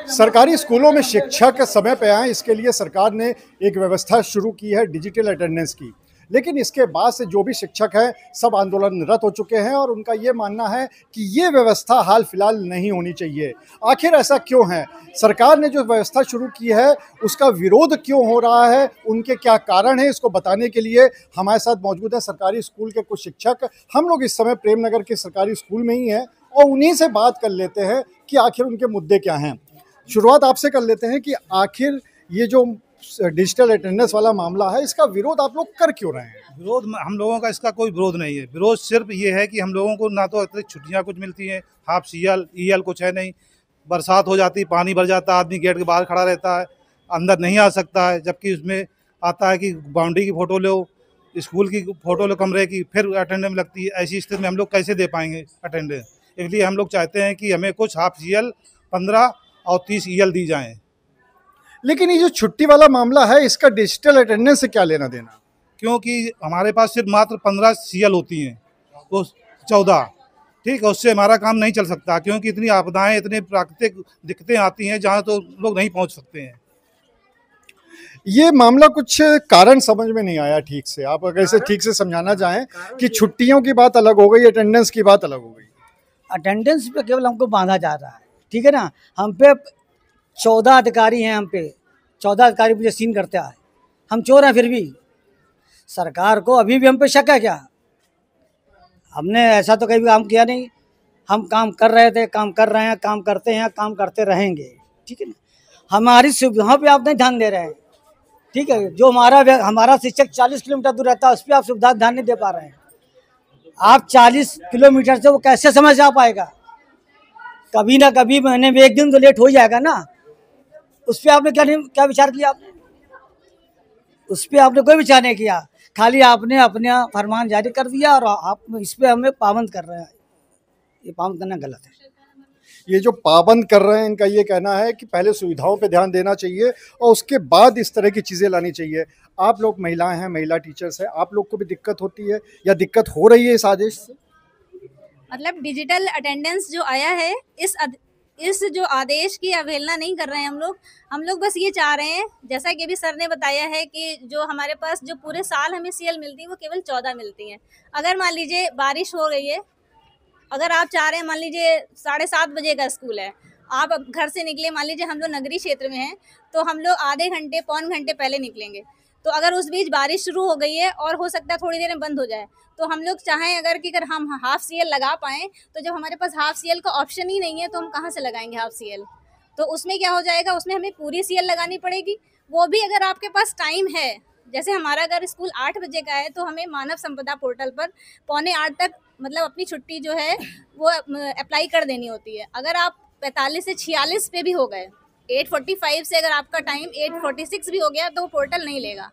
सरकारी स्कूलों में शिक्षक समय पे आए, इसके लिए सरकार ने एक व्यवस्था शुरू की है डिजिटल अटेंडेंस की। लेकिन इसके बाद से जो भी शिक्षक हैं सब आंदोलनरत हो चुके हैं और उनका ये मानना है कि ये व्यवस्था हाल फिलहाल नहीं होनी चाहिए। आखिर ऐसा क्यों है? सरकार ने जो व्यवस्था शुरू की है उसका विरोध क्यों हो रहा है, उनके क्या कारण हैं, इसको बताने के लिए हमारे साथ मौजूद है सरकारी स्कूल के कुछ शिक्षक। हम लोग इस समय प्रेमनगर के सरकारी स्कूल में ही हैं और उन्हीं से बात कर लेते हैं कि आखिर उनके मुद्दे क्या हैं। शुरुआत आपसे कर लेते हैं कि आखिर ये जो डिजिटल अटेंडेंस वाला मामला है, इसका विरोध आप लोग कर क्यों रहे हैं? विरोध हम लोगों का इसका कोई विरोध नहीं है। विरोध सिर्फ ये है कि हम लोगों को ना तो अतिरिक्त छुट्टियां कुछ मिलती हैं, हाफ सीएल ईएल कुछ है नहीं। बरसात हो जाती, पानी भर जाता है, आदमी गेट के बाहर खड़ा रहता है, अंदर नहीं आ सकता है। जबकि उसमें आता है कि बाउंड्री की फ़ोटो लो, स्कूल की फ़ोटो लो कमरे की, फिर अटेंडेंस लगती है। ऐसी स्थिति में हम लोग कैसे दे पाएंगे अटेंडेंस? इसलिए हम लोग चाहते हैं कि हमें कुछ हाफ सीएल 15 और 30 ईएल दी जाएँ। लेकिन ये जो छुट्टी वाला मामला है, इसका डिजिटल अटेंडेंस से क्या लेना देना? क्योंकि हमारे पास सिर्फ मात्र 15 सीएल होती हैं, तो 14 ठीक है, उससे हमारा काम नहीं चल सकता। क्योंकि इतनी आपदाएं, इतनी प्राकृतिक दिक्कतें आती हैं जहाँ तो लोग नहीं पहुँच सकते हैं। ये मामला कुछ कारण समझ में नहीं आया ठीक से। आप अगर इसे ठीक से समझाना चाहें कि छुट्टियों की बात अलग हो गई, अटेंडेंस की बात अलग हो गई। अटेंडेंस पे केवल हमको बांधा जा रहा है, ठीक है ना। हम पे 14 अधिकारी हैं, हम पे 14 अधिकारी मुझे सीन करते आए। हम चोर हैं फिर भी सरकार को अभी भी हम पे शक है क्या? हमने ऐसा तो कभी काम किया नहीं। हम काम कर रहे थे, काम कर रहे हैं, काम करते हैं, काम करते रहेंगे, ठीक है ना। हमारी सुविधाओं पे आप नहीं ध्यान दे रहे हैं, ठीक है। जो हमारा शिक्षक 40 किलोमीटर दूर रहता है, उस पर आप सुविधा ध्यान नहीं दे पा रहे हैं। आप 40 किलोमीटर से वो कैसे समझ आ पाएगा? कभी ना कभी महीने में एक दिन तो लेट हो जाएगा ना। उस पर आपने क्या विचार किया? आपने उस पर आपने कोई विचार नहीं किया। खाली आपने अपना फरमान जारी कर दिया और आप इस पे हमें पाबंद कर रहे हैं। ये पाबंद करना गलत है। ये जो पाबंद कर रहे हैं, इनका ये कहना है कि पहले सुविधाओं पे ध्यान देना चाहिए और उसके बाद इस तरह की चीज़ें लानी चाहिए। आप लोग महिलाएं हैं, महिला टीचर्स हैं, आप लोग को भी दिक्कत होती है या दिक्कत हो रही है इस आदेश से? मतलब डिजिटल अटेंडेंस जो आया है, इस जो आदेश की अवहेलना नहीं कर रहे हैं हम लोग बस ये चाह रहे हैं, जैसा कि अभी सर ने बताया है कि जो हमारे पास जो पूरे साल हमें सीएल मिलती है वो केवल 14 मिलती हैं। अगर मान लीजिए बारिश हो गई है, अगर आप चाह रहे हैं, मान लीजिए 7:30 बजे का स्कूल है, आप अब घर से निकले, मान लीजिए हम लोग नगरीय क्षेत्र में हैं, तो हम लोग आधे घंटे पौन घंटे पहले निकलेंगे। तो अगर उस बीच बारिश शुरू हो गई है और हो सकता है थोड़ी देर में बंद हो जाए, तो हम लोग चाहें अगर हम हाफ सीएल लगा पाएँ, तो जब हमारे पास हाफ सीएल का ऑप्शन ही नहीं है तो हम कहाँ से लगाएंगे हाफ सीएल? तो उसमें क्या हो जाएगा, उसमें हमें पूरी सीएल लगानी पड़ेगी। वो भी अगर आपके पास टाइम है, जैसे हमारा अगर स्कूल 8 बजे का है तो हमें मानव संपदा पोर्टल पर 7:45 तक मतलब अपनी छुट्टी जो है वो अप्लाई कर देनी होती है। अगर आप 45 से 46 पे भी हो गए, 8:45 से अगर आपका टाइम 8:46 भी हो गया तो वो पोर्टल नहीं लेगा।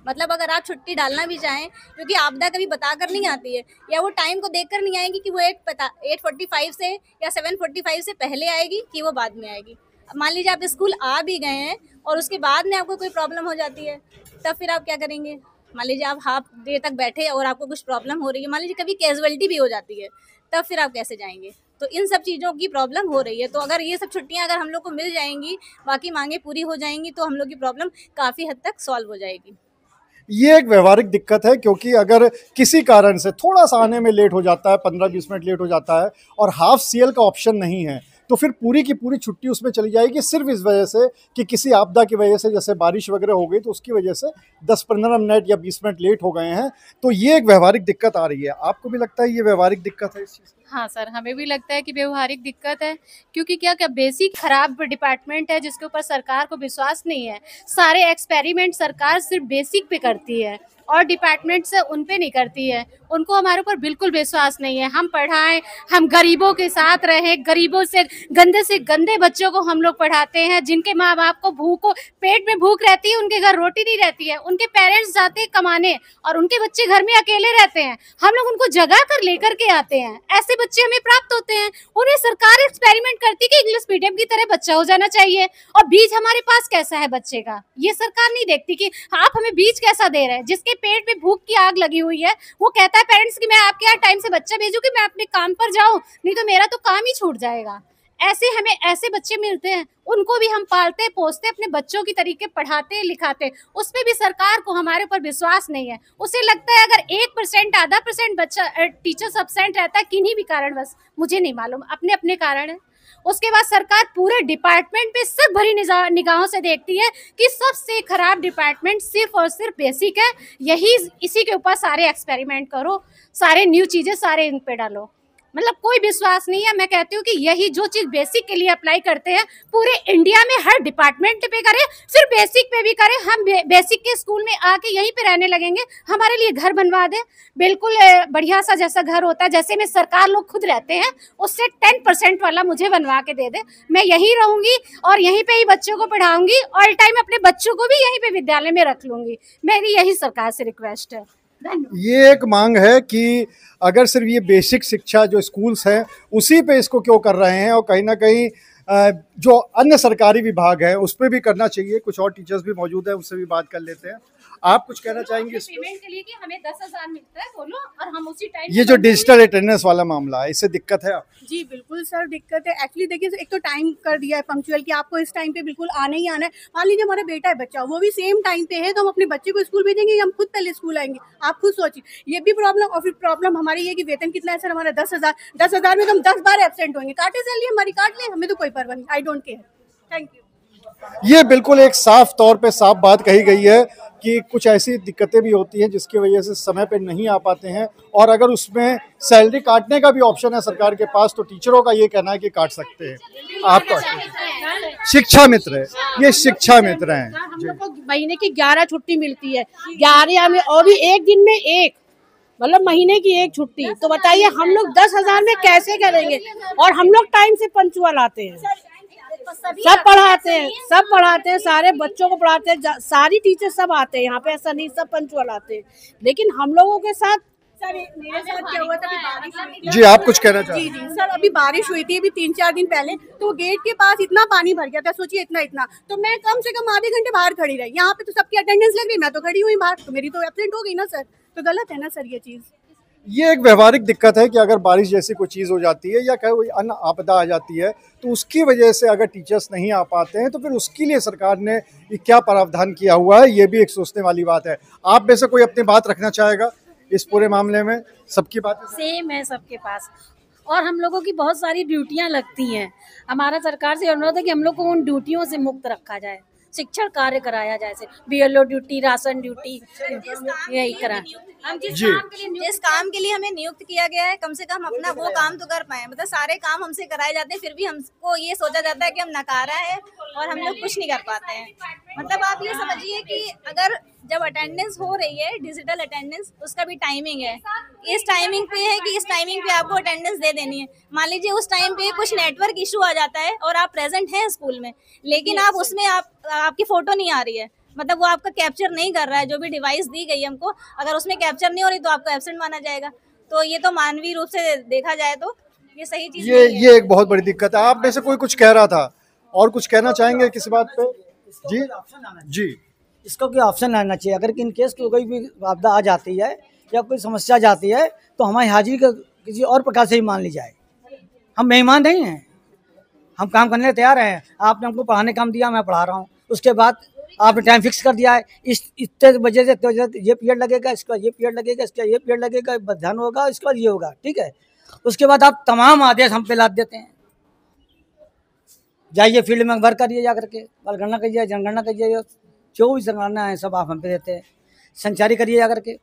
मतलब अगर आप छुट्टी डालना भी चाहें, क्योंकि आपदा कभी बता कर नहीं आती है या वो टाइम को देखकर नहीं आएगी कि वो 8:45 से या 7:45 से पहले आएगी कि वो बाद में आएगी। मान लीजिए आप स्कूल आ भी गए हैं और उसके बाद में आपको कोई प्रॉब्लम हो जाती है, तब फिर आप क्या करेंगे? मान लीजिए आप हाफ देर तक बैठे और आपको कुछ प्रॉब्लम हो रही है, मान लीजिए कभी कैजुअलिटी भी हो जाती है, तब फिर आप कैसे जाएंगे? तो इन सब चीज़ों की प्रॉब्लम हो रही है। तो अगर ये सब छुट्टियां अगर हम लोग को मिल जाएंगी, बाकी मांगे पूरी हो जाएंगी, तो हम लोग की प्रॉब्लम काफ़ी हद तक सॉल्व हो जाएगी। ये एक व्यवहारिक दिक्कत है क्योंकि अगर किसी कारण से थोड़ा सा आने में लेट हो जाता है, 15-20 मिनट लेट हो जाता है और हाफ सीएल का ऑप्शन नहीं है, तो फिर पूरी की पूरी छुट्टी उसमें चली जाएगी सिर्फ इस वजह से कि किसी आपदा की वजह से, जैसे बारिश वगैरह हो गई तो उसकी वजह से 10-15 मिनट या 20 मिनट लेट हो गए हैं। तो ये एक व्यवहारिक दिक्कत आ रही है। आपको भी लगता है ये व्यवहारिक दिक्कत है इस चीज़? हाँ सर, हमें भी लगता है कि व्यवहारिक दिक्कत है, क्योंकि क्या बेसिक खराब डिपार्टमेंट है जिसके ऊपर सरकार को विश्वास नहीं है। सारे एक्सपेरिमेंट सरकार सिर्फ बेसिक पे करती है और डिपार्टमेंट से उन पे नहीं करती है। उनको हमारे ऊपर बिल्कुल विश्वास नहीं है। हम पढ़ाएं, हम गरीबों के साथ रहें, गरीबों से गंदे बच्चों को हम लोग पढ़ाते हैं, जिनके माँ बाप को पेट में भूख रहती है, उनके घर रोटी नहीं रहती है, उनके पेरेंट्स जाते हैं कमाने और उनके बच्चे घर में अकेले रहते हैं। हम लोग उनको जगा कर लेकर के आते हैं, ऐसे बच्चे हमें प्राप्त होते हैं। उन्हें सरकार एक्सपेरिमेंट करती है कि इंग्लिश मीडियम की तरह बच्चा हो जाना चाहिए, और बीज हमारे पास कैसा है बच्चे का, ये सरकार नहीं देखती कि आप हमें बीज कैसा दे रहे हैं। जिसके पेट में भूख की आग लगी हुई है, वो कहता है पेरेंट्स कि मैं आपके यहाँ टाइम से बच्चा भेजूं कि मैं अपने काम पर जाऊं, नहीं तो मेरा तो काम ही छूट जाएगा। ऐसे हमें ऐसे बच्चे मिलते हैं, उनको भी हम पालते पोसते अपने बच्चों की तरीके पढ़ाते लिखाते, उस पर भी सरकार को हमारे ऊपर विश्वास नहीं है। उसे लगता है अगर 1% आधा % बच्चा टीचर्स एब्सेंट रहता है किन्हीं भी कारणवश, मुझे नहीं मालूम, अपने अपने कारण है। उसके बाद सरकार पूरे डिपार्टमेंट पे सिर्फ भरी निगाहों से देखती है कि सबसे खराब डिपार्टमेंट सिर्फ और सिर्फ बेसिक है, यही इसी के ऊपर सारे एक्सपेरिमेंट करो, सारे न्यू चीजें सारे इन पे डालो, मतलब कोई विश्वास नहीं है। मैं कहती हूँ कि यही जो चीज बेसिक के लिए अप्लाई करते हैं पूरे इंडिया में हर डिपार्टमेंट पे करें, सिर्फ बेसिक पे भी करें। हम बेसिक के स्कूल में आके यहीं पे रहने लगेंगे, हमारे लिए घर बनवा दें, बिल्कुल बढ़िया सा जैसा घर होता है जैसे में सरकार लोग खुद रहते हैं, उससे 10% वाला मुझे बनवा के दे दे, मैं यहीं रहूंगी और यहीं पे ही बच्चों को पढ़ाऊंगी, ऑल टाइम अपने बच्चों को भी यहीं पे विद्यालय में रख लूंगी। मेरी यही सरकार से रिक्वेस्ट है। ये एक मांग है कि अगर सिर्फ ये बेसिक शिक्षा जो स्कूल्स हैं उसी पे इसको क्यों कर रहे हैं, और कहीं ना कहीं जो अन्य सरकारी विभाग है उस पर भी करना चाहिए। कुछ और टीचर्स भी मौजूद हैं, उससे भी बात कर लेते हैं। आप कुछ कहना चाहेंगे पेमेंट के लिए कि हमें 10,000 मिलता है बोलो, और हम उसी टाइम ये जो डिजिटल अटेंडेंस वाला मामला है, इससे दिक्कत है? जी बिल्कुल सर, दिक्कत है। एक्चुअली देखिए, एक तो टाइम कर दिया है पंक्चुअल कि आपको इस टाइम पे बिल्कुल आना ही आना है। मान लीजिए हमारा बेटा है बच्चा, वो भी सेम टाइम पे है, तो हम अपने बच्चे को स्कूल भेजेंगे या हम खुद पहले स्कूल आएंगे? आप खुद सोचिए, ये भी प्रॉब्लम। और फिर प्रॉब्लम हमारी ये कि वेतन कितना है सर हमारा? 10,000। 10,000 में तो हम 10 बार एब्सेंट होंगे। काटे सैलरी हमारी काट ले, हमें तो कोई परवाह नहीं, I don't care. Thank you. ये बिल्कुल एक साफ तौर पे साफ बात कही गई है कि कुछ ऐसी दिक्कतें भी होती हैं जिसकी वजह से समय पे नहीं आ पाते हैं, और अगर उसमें सैलरी काटने का भी ऑप्शन है सरकार के पास तो टीचरों का ये कहना है कि काट सकते हैं। आपका शिक्षा मित्र है, ये शिक्षा मित्र हैं। हम लोग को महीने की 11 छुट्टी मिलती है, 11 में और भी एक दिन में एक, मतलब महीने की एक छुट्टी। तो बताइए हम लोग 10,000 में कैसे करेंगे? और हम लोग टाइम से पंक्चुअल आते हैं, सब पढ़ाते हैं, सारे बच्चों को पढ़ाते हैं, सारी टीचर सब आते हैं यहाँ पे, ऐसा नहीं सब पंक्चुअल आते हैं। लेकिन हम लोगों के साथ सर मेरे साथ क्या हुआ था, अभी बारिश हुई थी। जी आप कुछ कहना चाहते हैं? जी सर, अभी बारिश हुई थी अभी 3-4 दिन पहले, तो गेट के पास इतना पानी भर गया था, सोचिए इतना, तो मैं कम से कम आधे घंटे बाहर खड़ी रही। यहाँ पे तो सबकी अटेंडेंस लग गई, मैं तो खड़ी हुई बाहर, तो मेरी तो एब्सेंट हो गई ना सर। तो गलत है ना सर ये चीज़। ये एक व्यवहारिक दिक्कत है कि अगर बारिश जैसी कोई चीज़ हो जाती है या कोई अन्य आपदा आ जाती है तो उसकी वजह से अगर टीचर्स नहीं आ पाते हैं तो फिर उसके लिए सरकार ने क्या प्रावधान किया हुआ है, ये भी एक सोचने वाली बात है। आप में से कोई अपनी बात रखना चाहेगा इस पूरे मामले में? सबकी बात सेम है सबके पास, और हम लोगों की बहुत सारी ड्यूटियां लगती हैं। हमारा सरकार से अनुरोध है कि हम लोग को उन ड्यूटियों से मुक्त रखा जाए, शिक्षण कार्य कराया जाए, जैसे BLO ड्यूटी, राशन ड्यूटी, यही करा। हम जिस काम के लिए हमें नियुक्त किया गया है, कम से कम अपना वो काम तो कर पाए। मतलब सारे काम हमसे कराए जाते हैं, फिर भी हमको ये सोचा जाता है कि हम नकारा है और हम लोग कुछ नहीं कर पाते हैं। मतलब आप ये समझिए कि अगर जब अटेंडेंस हो रही है, डिजिटल अटेंडेंस, उसका भी टाइमिंग है। इस टाइमिंग पे है कि इस टाइमिंग पे आपको अटेंडेंस दे देनी है। मान लीजिए उस टाइम पे कुछ नेटवर्क इशू आ जाता है और आप प्रेजेंट हैं स्कूल में, लेकिन आप उसमें आपकी फोटो नहीं आ रही है, मतलब वो आपका कैप्चर नहीं कर रहा है। जो भी डिवाइस दी गई हमको, अगर उसमें कैप्चर नहीं हो रही तो आपको एब्सेंट माना जाएगा। तो ये तो मानवीय रूप से देखा जाए तो ये सही चीज नहीं है। ये एक बहुत बड़ी दिक्कत है। आप में से कोई कुछ कह रहा था और कुछ कहना चाहेंगे किसी बात पे? जी इसको कोई ऑप्शन आना चाहिए। अगर इन केस कोई भी आपदा आ जाती है या कोई समस्या जाती है तो हमारी हाजिरी का किसी और प्रकार से ही मान ली जाए। हम मेहमान नहीं हैं, हम काम करने तैयार हैं। आपने हमको पढ़ाने काम दिया, मैं पढ़ा रहा हूँ, उसके बाद आपने टाइम फिक्स कर दिया है, इतने बजे से ये पीरियड लगेगा, इसका ये पीरियड लगेगा, इसका ये पीरियड लगेगा, ध्यान होगा, इसके बाद ये होगा, ठीक है। उसके बाद आप तमाम आदेश हम पे लाद देते हैं, जाइए फील्ड में वर्क करिए, जा करके गणना करिए, जनगणना करिए, जो भी जनगणना है सब आप हम पे देते हैं। संचारी करिए जा करके,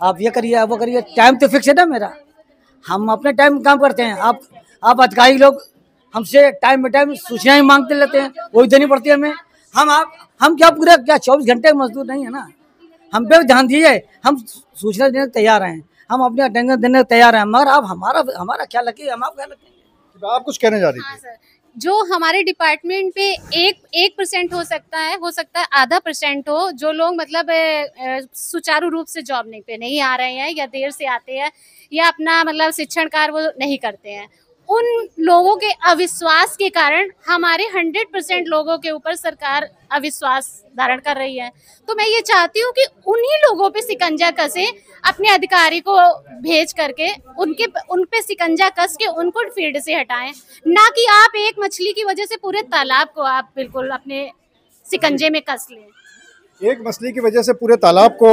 आप ये करिए, वो करिए, टाइम तो फिक्स है ना मेरा, हम अपने टाइम काम करते हैं। आप अधिकारी लोग हमसे टाइम पे टाइम सूचनाएं मांगते रहते हैं, वही देनी पड़ती है हमें। हम क्या पूरा 24 घंटे मजदूर नहीं है ना, हम पे ध्यान दीजिए। हम सूचना देने को तैयार हैं, हम अपने अटेंडेंस देने को तैयार हैं, मगर आप हमारा ख्याल रखिए, हम आप ख्याल रखेंगे। आप कुछ कहने जा रही थी? हाँ सर, जो हमारे डिपार्टमेंट पे 1% हो सकता है आधा % हो, जो लोग मतलब सुचारू रूप से जॉब पे नहीं आ रहे हैं या देर से आते हैं या अपना मतलब शिक्षण कार्य वो नहीं करते हैं, उन लोगों के अविश्वास के कारण हमारे 100% लोगों के ऊपर सरकार अविश्वास धारण कर रही है। तो मैं ये चाहती हूँ कि उन्हीं लोगों पे शिकंजा कसे, अपने अधिकारी को भेज करके उन पे शिकंजा कस के उनको फील्ड से हटाएं, ना कि आप एक मछली की वजह से पूरे तालाब को आप बिल्कुल अपने शिकंजे में कस लें। एक मछली की वजह से पूरे तालाब को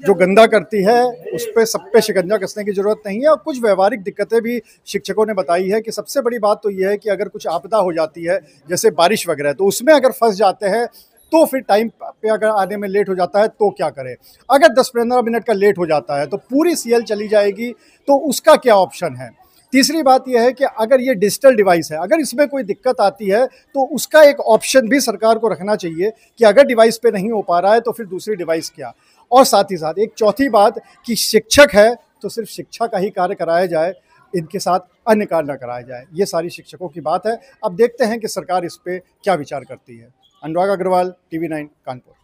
जो गंदा करती है उस पे सब पे शिकंजा कसने की जरूरत नहीं है। और कुछ व्यवहारिक दिक्कतें भी शिक्षकों ने बताई है कि सबसे बड़ी बात तो ये है कि अगर कुछ आपदा हो जाती है जैसे बारिश वगैरह, तो उसमें अगर फंस जाते हैं तो फिर टाइम पे अगर आने में लेट हो जाता है तो क्या करें। अगर 10-15 मिनट का लेट हो जाता है तो पूरी सीएल चली जाएगी, तो उसका क्या ऑप्शन है। तीसरी बात यह है कि अगर ये डिजिटल डिवाइस है, अगर इसमें कोई दिक्कत आती है तो उसका एक ऑप्शन भी सरकार को रखना चाहिए कि अगर डिवाइस पे नहीं हो पा रहा है तो फिर दूसरी डिवाइस क्या। और साथ ही साथ एक चौथी बात कि शिक्षक है तो सिर्फ शिक्षा का ही कार्य कराया जाए, इनके साथ अन्य कार्य न कराया जाए। ये सारी शिक्षकों की बात है। अब देखते हैं कि सरकार इस पे क्या विचार करती है। अनुराग अग्रवाल, TV9 कानपुर।